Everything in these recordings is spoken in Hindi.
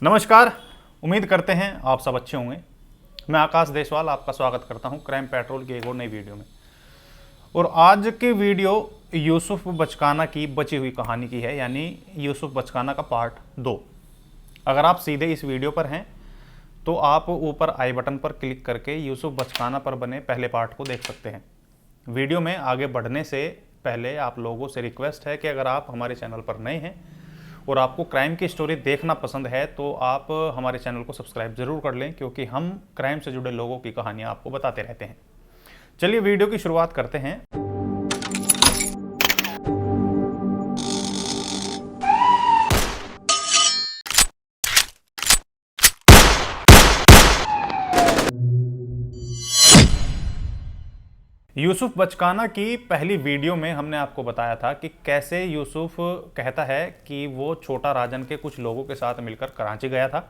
नमस्कार। उम्मीद करते हैं आप सब अच्छे होंगे। मैं आकाश देशवाल आपका स्वागत करता हूं क्राइम पेट्रोल की एक और नई वीडियो में। और आज की वीडियो यूसुफ बचकाना की बची हुई कहानी की है, यानी यूसुफ बचकाना का पार्ट 2। अगर आप सीधे इस वीडियो पर हैं तो आप ऊपर आई बटन पर क्लिक करके यूसुफ बचकाना पर बने पहले पार्ट को देख सकते हैं। वीडियो में आगे बढ़ने से पहले आप लोगों से रिक्वेस्ट है कि अगर आप हमारे चैनल पर नए हैं और आपको क्राइम की स्टोरी देखना पसंद है तो आप हमारे चैनल को सब्सक्राइब जरूर कर लें, क्योंकि हम क्राइम से जुड़े लोगों की कहानियां आपको बताते रहते हैं। चलिए वीडियो की शुरुआत करते हैं। यूसुफ बचकाना की पहली वीडियो में हमने आपको बताया था कि कैसे यूसुफ कहता है कि वो छोटा राजन के कुछ लोगों के साथ मिलकर कराची गया था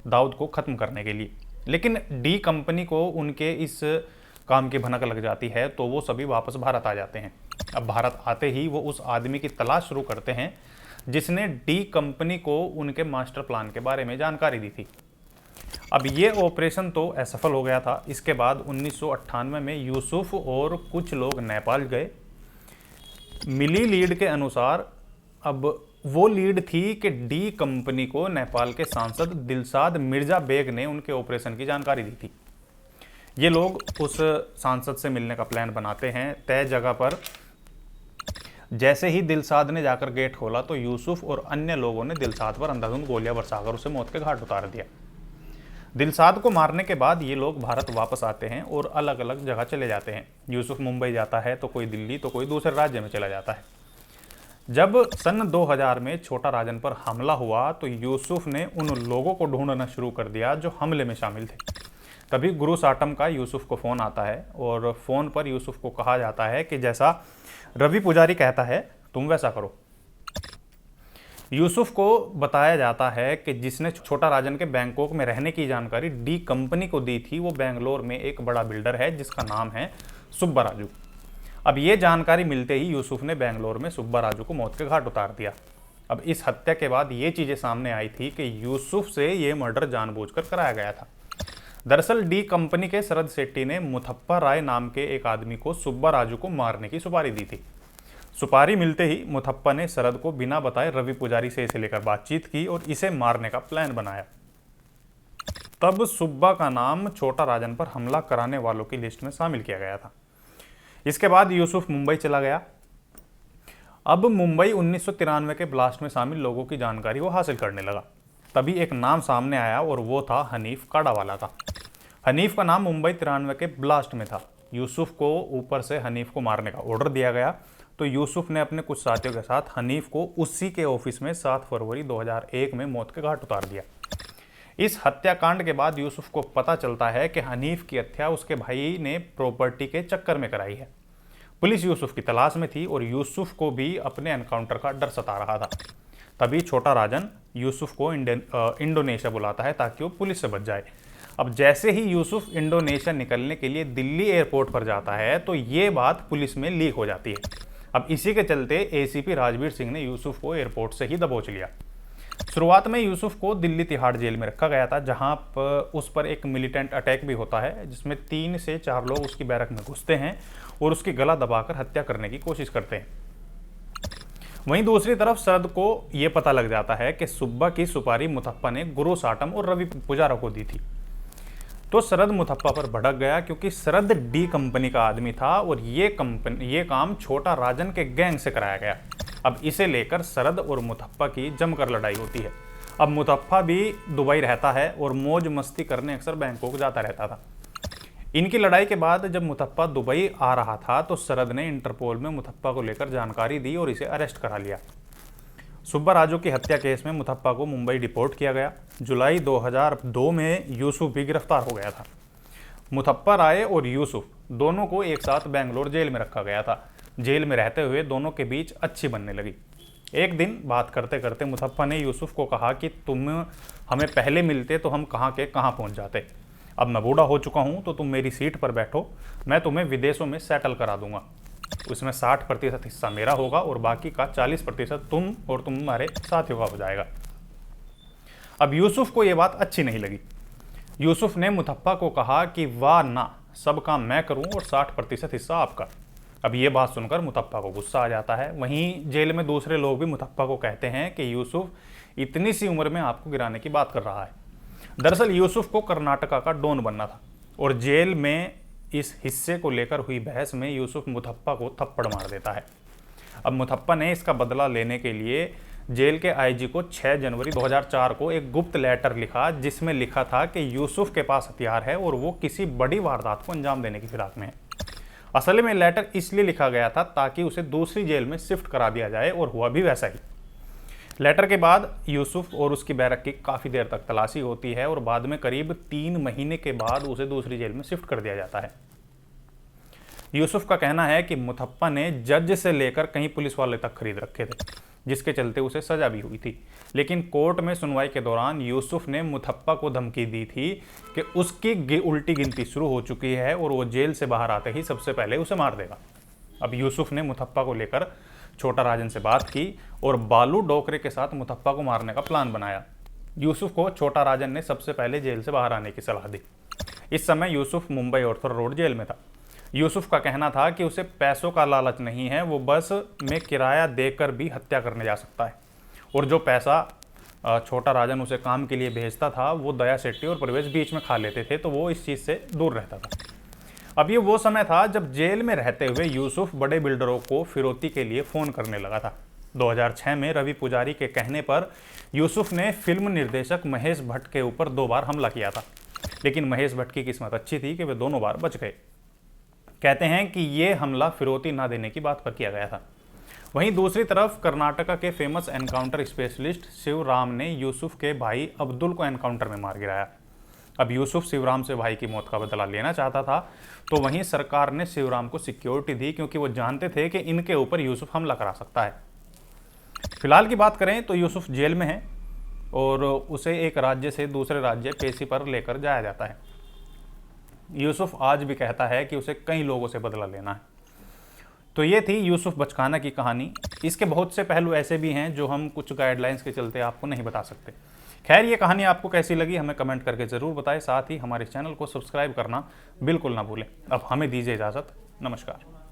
दाऊद को ख़त्म करने के लिए, लेकिन डी कंपनी को उनके इस काम की भनक लग जाती है तो वो सभी वापस भारत आ जाते हैं। अब भारत आते ही वो उस आदमी की तलाश शुरू करते हैं जिसने डी कंपनी को उनके मास्टर प्लान के बारे में जानकारी दी थी। अब ये ऑपरेशन तो असफल हो गया था। इसके बाद 1998 में यूसुफ और कुछ लोग नेपाल गए। मिली लीड के अनुसार अब वो लीड थी कि डी कंपनी को नेपाल के सांसद दिलसाद मिर्जा बेग ने उनके ऑपरेशन की जानकारी दी थी। ये लोग उस सांसद से मिलने का प्लान बनाते हैं। तय जगह पर जैसे ही दिलसाद ने जाकर गेट खोला तो यूसुफ और अन्य लोगों ने दिलसाद पर अंधाधुंध गोलियां बरसाकर उसे मौत के घाट उतार दिया। दिलसाद को मारने के बाद ये लोग भारत वापस आते हैं और अलग अलग जगह चले जाते हैं। यूसुफ मुंबई जाता है तो कोई दिल्ली तो कोई दूसरे राज्य में चला जाता है। जब सन 2000 में छोटा राजन पर हमला हुआ तो यूसुफ ने उन लोगों को ढूंढना शुरू कर दिया जो हमले में शामिल थे। तभी गुरु साटम का यूसुफ को फ़ोन आता है और फ़ोन पर यूसुफ को कहा जाता है कि जैसा रवि पुजारी कहता है तुम वैसा करो। यूसुफ को बताया जाता है कि जिसने छोटा राजन के बैंकॉक में रहने की जानकारी डी कंपनी को दी थी वो बेंगलोर में एक बड़ा बिल्डर है जिसका नाम है सुब्बा राजू। अब ये जानकारी मिलते ही यूसुफ ने बेंगलोर में सुब्बा राजू को मौत के घाट उतार दिया। अब इस हत्या के बाद ये चीज़ें सामने आई थी कि यूसुफ से ये मर्डर जानबूझकर कराया गया था। दरअसल डी कंपनी के शरद शेट्टी ने मुथप्पा राय नाम के एक आदमी को सुब्बा राजू को मारने की सुपारी दी थी। सुपारी मिलते ही मुथप्पा ने शरद को बिना बताए रवि पुजारी से इसे लेकर बातचीत की और इसे मारने का प्लान बनाया। तब सुब्बा का नाम छोटा राजन पर हमला कराने वालों की लिस्ट में शामिल किया गया था। इसके बाद यूसुफ मुंबई चला गया। अब मुंबई 1993 के ब्लास्ट में शामिल लोगों की जानकारी वो हासिल करने लगा। तभी एक नाम सामने आया और वो था हनीफ काड़ावाला का। हनीफ का नाम मुंबई 93 के ब्लास्ट में था। यूसुफ को ऊपर से हनीफ को मारने का ऑर्डर दिया गया तो यूसुफ ने अपने कुछ साथियों के साथ हनीफ को उसी के ऑफिस में 7 फरवरी 2001 में मौत के घाट उतार दिया। इस हत्याकांड के बाद यूसुफ को पता चलता है कि हनीफ की हत्या उसके भाई ने प्रॉपर्टी के चक्कर में कराई है। पुलिस यूसुफ की तलाश में थी और यूसुफ को भी अपने एनकाउंटर का डर सता रहा था। तभी छोटा राजन यूसुफ को इंडोनेशिया बुलाता है ताकि वो पुलिस से बच जाए। अब जैसे ही यूसुफ इंडोनेशिया निकलने के लिए दिल्ली एयरपोर्ट पर जाता है तो ये बात पुलिस में लीक हो जाती है। अब इसी के चलते एसीपी राजवीर सिंह ने यूसुफ को एयरपोर्ट से ही दबोच लिया। शुरुआत में यूसुफ को दिल्ली तिहाड़ जेल में रखा गया था, जहां उस पर एक मिलिटेंट अटैक भी होता है जिसमें 3 से 4 लोग उसकी बैरक में घुसते हैं और उसकी गला दबाकर हत्या करने की कोशिश करते हैं। वहीं दूसरी तरफ शरद को यह पता लग जाता है कि सुब्बा की सुपारी मुथप्पा ने गुरु साटम और रवि पुजारा को दी थी। तो शरद मुथप्पा पर भड़क गया क्योंकि शरद डी कंपनी का आदमी था और ये काम छोटा राजन के गैंग से कराया गया। अब इसे लेकर शरद और मुथप्पा की जमकर लड़ाई होती है। अब मुथप्पा भी दुबई रहता है और मौज मस्ती करने अक्सर बैंकॉक जाता रहता था। इनकी लड़ाई के बाद जब मुथप्पा दुबई आ रहा था तो शरद ने इंटरपोल में मुथप्पा को लेकर जानकारी दी और इसे अरेस्ट करा लिया। सुब्बा राजू की हत्या केस में मुथप्पा को मुंबई डिपोर्ट किया गया। जुलाई 2002 में यूसुफ भी गिरफ्तार हो गया था। मुथप्पा राय और यूसुफ दोनों को एक साथ बेंगलोर जेल में रखा गया था। जेल में रहते हुए दोनों के बीच अच्छी बनने लगी। एक दिन बात करते करते मुथप्पा ने यूसुफ को कहा कि तुम हमें पहले मिलते तो हम कहाँ के कहाँ पहुँच जाते। अब मैं बूढ़ा हो चुका हूँ तो तुम मेरी सीट पर बैठो, मैं तुम्हें विदेशों में सेटल करा दूंगा। उसमें 60% हिस्सा मेरा होगा और बाकी का 40% तुम और तुम्हारे साथियों का हो जाएगा। अब यूसुफ को यह बात अच्छी नहीं लगी। यूसुफ ने मुतप्पा को कहा कि वाह ना, सब काम मैं करूं और 60% हिस्सा आपका। अब ये बात सुनकर मुतप्पा को गुस्सा आ जाता है। वहीं जेल में दूसरे लोग भी मुतप्पा को कहते हैं कि यूसुफ इतनी सी उम्र में आपको गिराने की बात कर रहा है। दरअसल यूसुफ को कर्नाटका का डॉन बनना था और जेल में इस हिस्से को लेकर हुई बहस में यूसुफ मुतप्पा को थप्पड़ मार देता है। अब मुतप्पा ने इसका बदला लेने के लिए जेल के आईजी को 6 जनवरी 2004 को एक गुप्त लेटर लिखा, जिसमें लिखा था कि यूसुफ के पास हथियार है और वो किसी बड़ी वारदात को अंजाम देने की फिराक में है। असल में लेटर इसलिए लिखा गया था ताकि उसे दूसरी जेल में शिफ्ट करा दिया जाए, और हुआ भी वैसा ही। लेटर के बाद यूसुफ और उसकी बैरक की काफ़ी देर तक तलाशी होती है और बाद में करीब 3 महीने के बाद उसे दूसरी जेल में शिफ्ट कर दिया जाता है। यूसुफ का कहना है कि मुतप्पा ने जज से लेकर कहीं पुलिस वाले तक खरीद रखे थे, जिसके चलते उसे सजा भी हुई थी। लेकिन कोर्ट में सुनवाई के दौरान यूसुफ ने मुतप्पा को धमकी दी थी कि उसकी उल्टी गिनती शुरू हो चुकी है और वो जेल से बाहर आते ही सबसे पहले उसे मार देगा। अब यूसुफ ने मुतप्पा को लेकर छोटा राजन से बात की और बालू डोकरे के साथ मुतप्पा को मारने का प्लान बनाया। यूसुफ को छोटा राजन ने सबसे पहले जेल से बाहर आने की सलाह दी। इस समय Yusuf Mumbai Arthur Road jail में था। यूसुफ का कहना था कि उसे पैसों का लालच नहीं है, वो बस में किराया देकर भी हत्या करने जा सकता है, और जो पैसा छोटा राजन उसे काम के लिए भेजता था वो दया सेट्टी और प्रवेश बीच में खा लेते थे, तो वो इस चीज़ से दूर रहता था। अब ये वो समय था जब जेल में रहते हुए यूसुफ बड़े बिल्डरों को फिरौती के लिए फ़ोन करने लगा था। 2006 में रवि पुजारी के कहने पर यूसुफ ने फिल्म निर्देशक महेश भट्ट के ऊपर 2 बार हमला किया था, लेकिन महेश भट्ट की किस्मत अच्छी थी कि वे दोनों बार बच गए। कहते हैं कि ये हमला फिरौती ना देने की बात पर किया गया था। वहीं दूसरी तरफ कर्नाटका के फेमस एनकाउंटर स्पेशलिस्ट शिवराम ने यूसुफ के भाई अब्दुल को एनकाउंटर में मार गिराया। अब यूसुफ शिवराम से भाई की मौत का बदला लेना चाहता था, तो वहीं सरकार ने शिवराम को सिक्योरिटी दी, क्योंकि वो जानते थे कि इनके ऊपर यूसुफ हमला करा सकता है। फिलहाल की बात करें तो यूसुफ जेल में है और उसे एक राज्य से दूसरे राज्य पेशी पर लेकर जाया जाता है। यूसुफ आज भी कहता है कि उसे कई लोगों से बदला लेना है। तो ये थी यूसुफ बचकाना की कहानी। इसके बहुत से पहलू ऐसे भी हैं जो हम कुछ गाइडलाइंस के चलते आपको नहीं बता सकते। खैर, ये कहानी आपको कैसी लगी हमें कमेंट करके ज़रूर बताएं। साथ ही हमारे चैनल को सब्सक्राइब करना बिल्कुल ना भूलें। अब हमें दीजिए इजाज़त। नमस्कार।